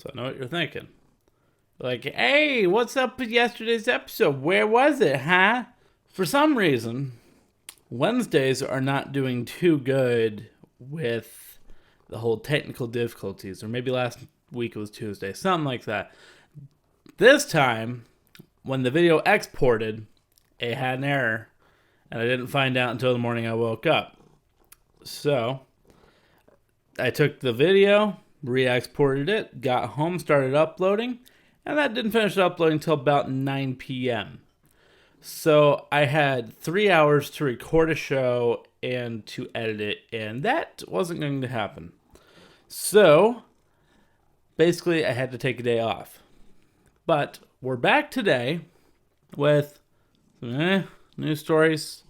So I know what you're thinking. Like, hey, what's up with yesterday's episode? Where was it, huh? For some reason, Wednesdays are not doing too good with the whole technical difficulties. Or maybe last week it was Tuesday, something like that. This time, when the video exported, it had an error. And I didn't find out until the morning I woke up. So, I took the video, re-exported it, got home, started uploading, and that didn't finish uploading until about 9 p.m. So I had 3 hours to record a show and to edit it, and that wasn't going to happen. So, basically, I had to take a day off. But we're back today with news stories.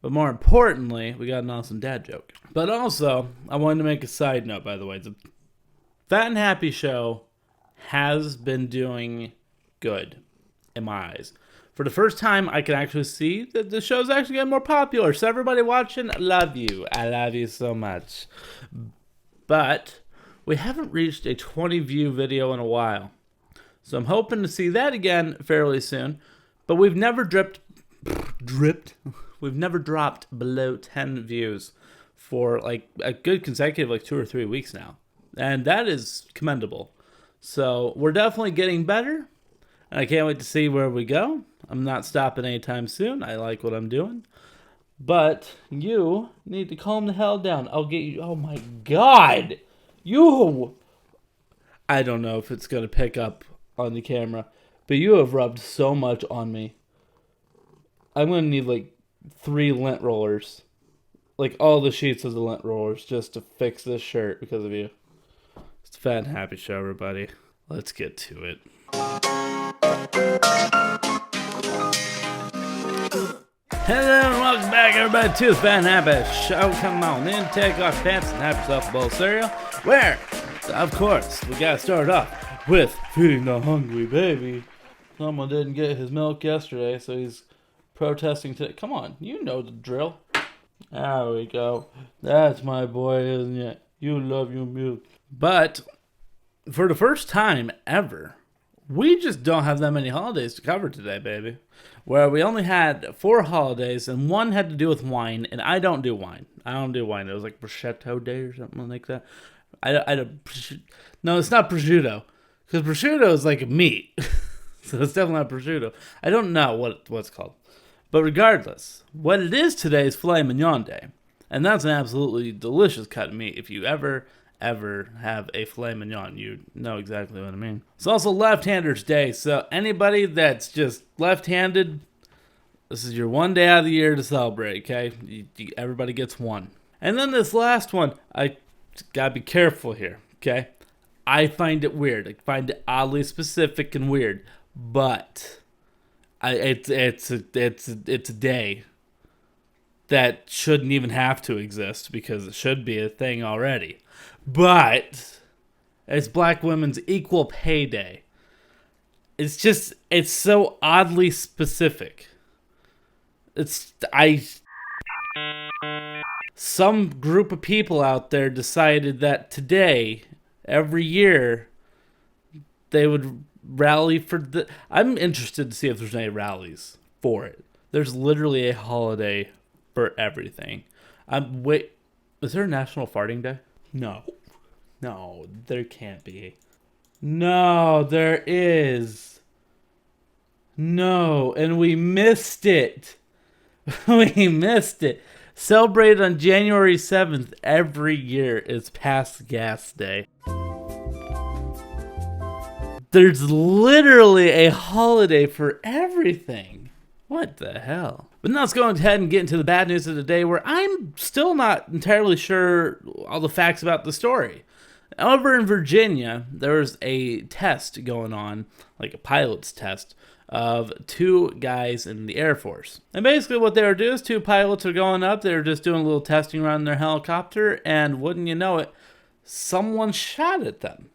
But more importantly, we got an awesome dad joke. But also, I wanted to make a side note, by the way. The Fat and Happy show has been doing good in my eyes. For the first time, I can actually see that the show's actually getting more popular. So everybody watching, I love you. I love you so much. But we haven't reached a 20 view video in a while. So I'm hoping to see that again fairly soon. But we've never we've never dropped below 10 views for like a good consecutive like 2 or 3 weeks now. And that is commendable. So we're definitely getting better. And I can't wait to see where we go. I'm not stopping anytime soon. I like what I'm doing. But you need to calm the hell down. I'll get you. Oh my God. You. I don't know if it's going to pick up on the camera. But you have rubbed so much on me. I'm going to need like 3 lint rollers. Like all the sheets of the lint rollers just to fix this shirt because of you. It's a Fat and Happy show, everybody. Let's get to it. Hello and welcome back, everybody, to the Fat and Happy show. Come on in, take off your pants and have yourself a bowl of cereal. Where, of course, we got to start off with feeding the hungry baby. Someone didn't get his milk yesterday, so he's protesting today. Come on, you know the drill. There we go. That's my boy, isn't it? You love your milk. But for the first time ever, we just don't have that many holidays to cover today, baby. Where we only had 4 holidays, and one had to do with wine, and I don't do wine. It was like prosciutto day or something like that. No, it's not prosciutto, because prosciutto is like a meat, so it's definitely not prosciutto. I don't know what it's called. But regardless, what it is today is Filet Mignon Day. And that's an absolutely delicious cut of meat. If you ever have a Filet Mignon, you know exactly what I mean. It's also Left-Handers Day, so anybody that's just left-handed, this is your one day out of the year to celebrate, okay? Everybody gets one. And then this last one, I gotta be careful here, okay? I find it weird. I find it oddly specific and weird, but it's a day that shouldn't even have to exist because it should be a thing already. But it's Black Women's Equal Pay Day. It's so oddly specific. Some group of people out there decided that today, every year, they would rally for I'm interested to see if there's any rallies for it. There's literally a holiday for everything. Is there a National Farting Day? No, there can't be. No, there is. No, and we missed it. We missed it. Celebrated on January 7th every year is Past Gas Day. There's literally a holiday for everything. What the hell? But now let's go ahead and get into the bad news of the day, where I'm still not entirely sure all the facts about the story. Over in Virginia, there was a test going on, like a pilot's test, of 2 guys in the Air Force. And basically what they were doing is 2 pilots are going up, they were just doing a little testing around their helicopter, and wouldn't you know it, someone shot at them.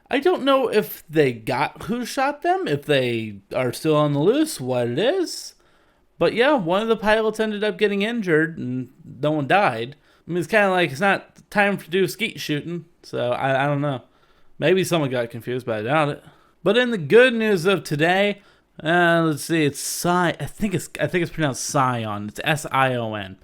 I don't know if they got who shot them, if they are still on the loose, what it is. But yeah, one of the pilots ended up getting injured and no one died. I mean, it's kind of like it's not time to do skeet shooting, so I don't know. Maybe someone got confused, but I doubt it. But in the good news of today, let's see, it's Sion. I think it's pronounced Sion. It's Sion,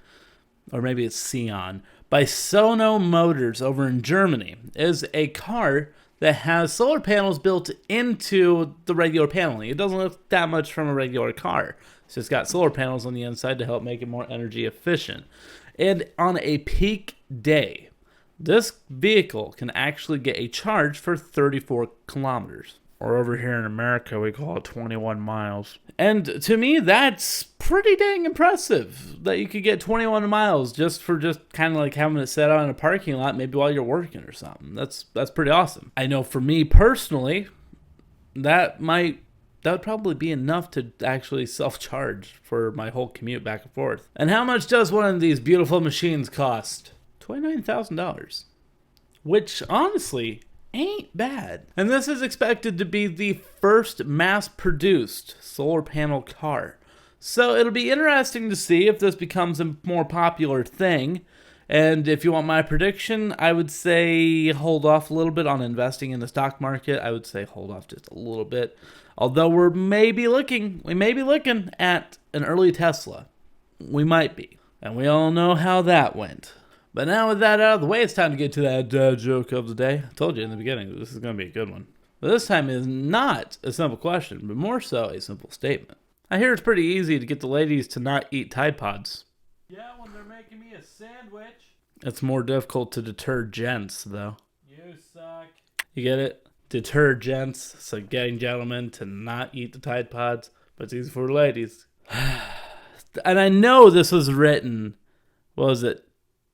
or maybe it's Sion. By Sono Motors over in Germany, is a car that has solar panels built into the regular paneling. It doesn't look that much from a regular car. It's just got solar panels on the inside to help make it more energy efficient. And on a peak day, this vehicle can actually get a charge for 34 kilometers. Or over here in America, we call it 21 miles. And to me, that's pretty dang impressive that you could get 21 miles just kind of like having it set out in a parking lot, maybe while you're working or something. That's pretty awesome. I know for me personally, that would probably be enough to actually self-charge for my whole commute back and forth. And how much does one of these beautiful machines cost? $29,000. Which, honestly, ain't bad. And this is expected to be the first mass-produced solar panel car. So it'll be interesting to see if this becomes a more popular thing. And if you want my prediction, I would say hold off a little bit on investing in the stock market. I would say hold off just a little bit. Although we may be looking at an early Tesla. We might be. And we all know how that went. But now with that out of the way, it's time to get to that joke of the day. I told you in the beginning, this is going to be a good one. But this time is not a simple question, but more so a simple statement. I hear it's pretty easy to get the ladies to not eat Tide Pods. Yeah, when they're making me a sandwich. It's more difficult to deter gents, though. You suck. You get it? Deter gents, so getting gentlemen to not eat the Tide Pods, but it's easy for ladies. And I know this was written, what was it,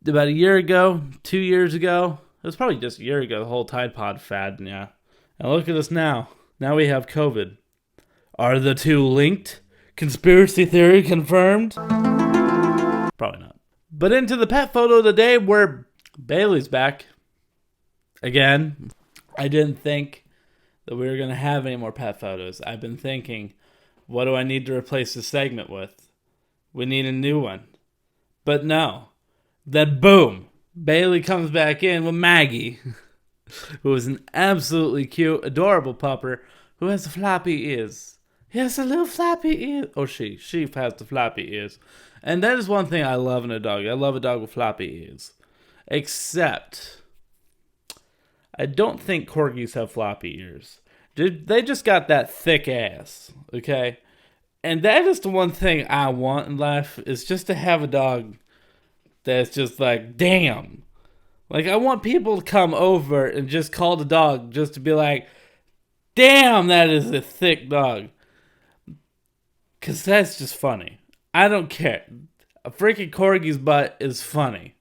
about a year ago, 2 years ago? It was probably just a year ago, the whole Tide Pod fad, yeah. And look at us now. Now we have COVID. Are the two linked? Conspiracy theory confirmed? Probably not. But into the pet photo of the day, where Bailey's back. Again, I didn't think that we were going to have any more pet photos. I've been thinking, what do I need to replace this segment with? We need a new one. But no. Then boom, Bailey comes back in with Maggie, who is an absolutely cute, adorable pupper who has the floppy ears. He has the little floppy ears. Oh, she has the floppy ears. And that is one thing I love in a dog. I love a dog with floppy ears. Except, I don't think corgis have floppy ears. They just got that thick ass, okay? And that is the one thing I want in life, is just to have a dog that's just like, damn. Like, I want people to come over and just call the dog just to be like, damn, that is a thick dog. Because that's just funny. I don't care. A freaking corgi's butt is funny.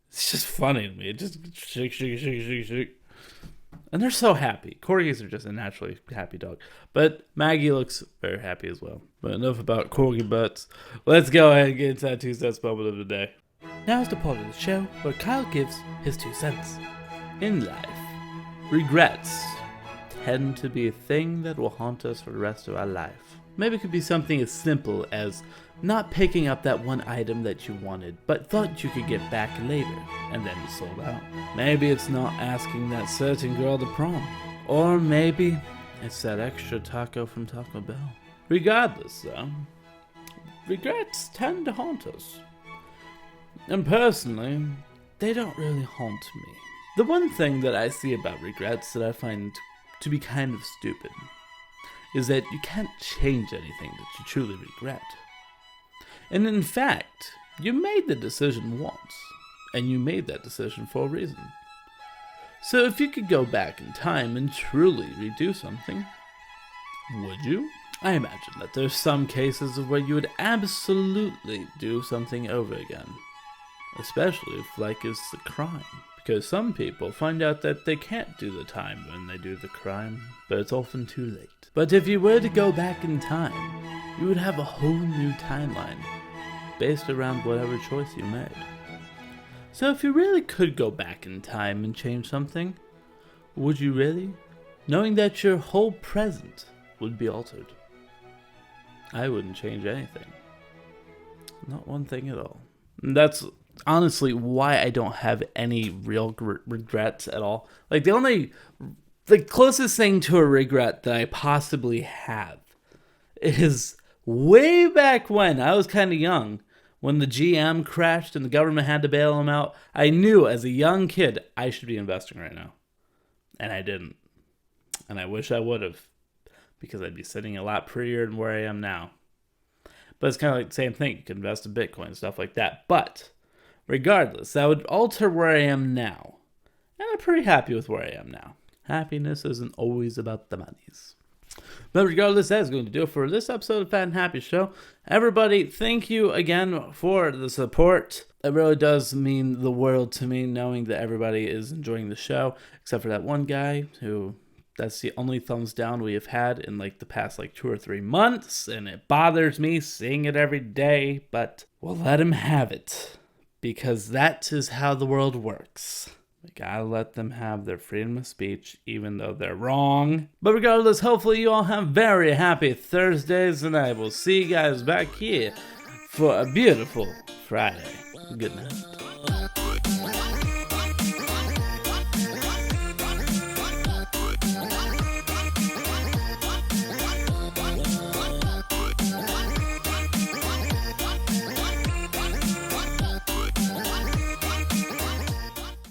It's just funny to me. It just shake, shake, shake, shake, shake. And they're so happy. Corgis are just a naturally happy dog. But Maggie looks very happy as well. But enough about corgi butts. Let's go ahead and get into that 2 cents moment of the day. Now is the part of the show where Kyle gives his 2 cents. In life, regrets tend to be a thing that will haunt us for the rest of our life. Maybe it could be something as simple as not picking up that one item that you wanted, but thought you could get back later, and then you sold out. Maybe it's not asking that certain girl to prom. Or maybe it's that extra taco from Taco Bell. Regardless, though, regrets tend to haunt us. And personally, they don't really haunt me. The one thing that I see about regrets that I find to be kind of stupid is that you can't change anything that you truly regret. And in fact, you made the decision once, and you made that decision for a reason. So if you could go back in time and truly redo something, would you? I imagine that there's some cases where you would absolutely do something over again. Especially if, like, it's a crime. Because some people find out that they can't do the time when they do the crime, but it's often too late. But if you were to go back in time, you would have a whole new timeline, based around whatever choice you made. So if you really could go back in time and change something, would you really? Knowing that your whole present would be altered. I wouldn't change anything. Not one thing at all. And that's honestly why I don't have any real regrets at all. Like, the only The closest thing to a regret that I possibly have is way back when I was kind of young, when the GM crashed and the government had to bail him out. I knew as a young kid I should be investing right now, and I didn't. And I wish I would have, because I'd be sitting a lot prettier than where I am now. But it's kind of like the same thing. You can invest in Bitcoin, stuff like that. But regardless, that would alter where I am now. And I'm pretty happy with where I am now. Happiness isn't always about the monies. But regardless, that is going to do it for this episode of Fat and Happy Show. Everybody, thank you again for the support. It really does mean the world to me, knowing that everybody is enjoying the show, except for that one guy who, that's the only thumbs down we have had in like the past 2 or 3 months, and it bothers me seeing it every day, but we'll let him have it, because that is how the world works. We gotta let them have their freedom of speech, even though they're wrong. But regardless, hopefully you all have very happy Thursdays, and I will see you guys back here for a beautiful Friday. Good night.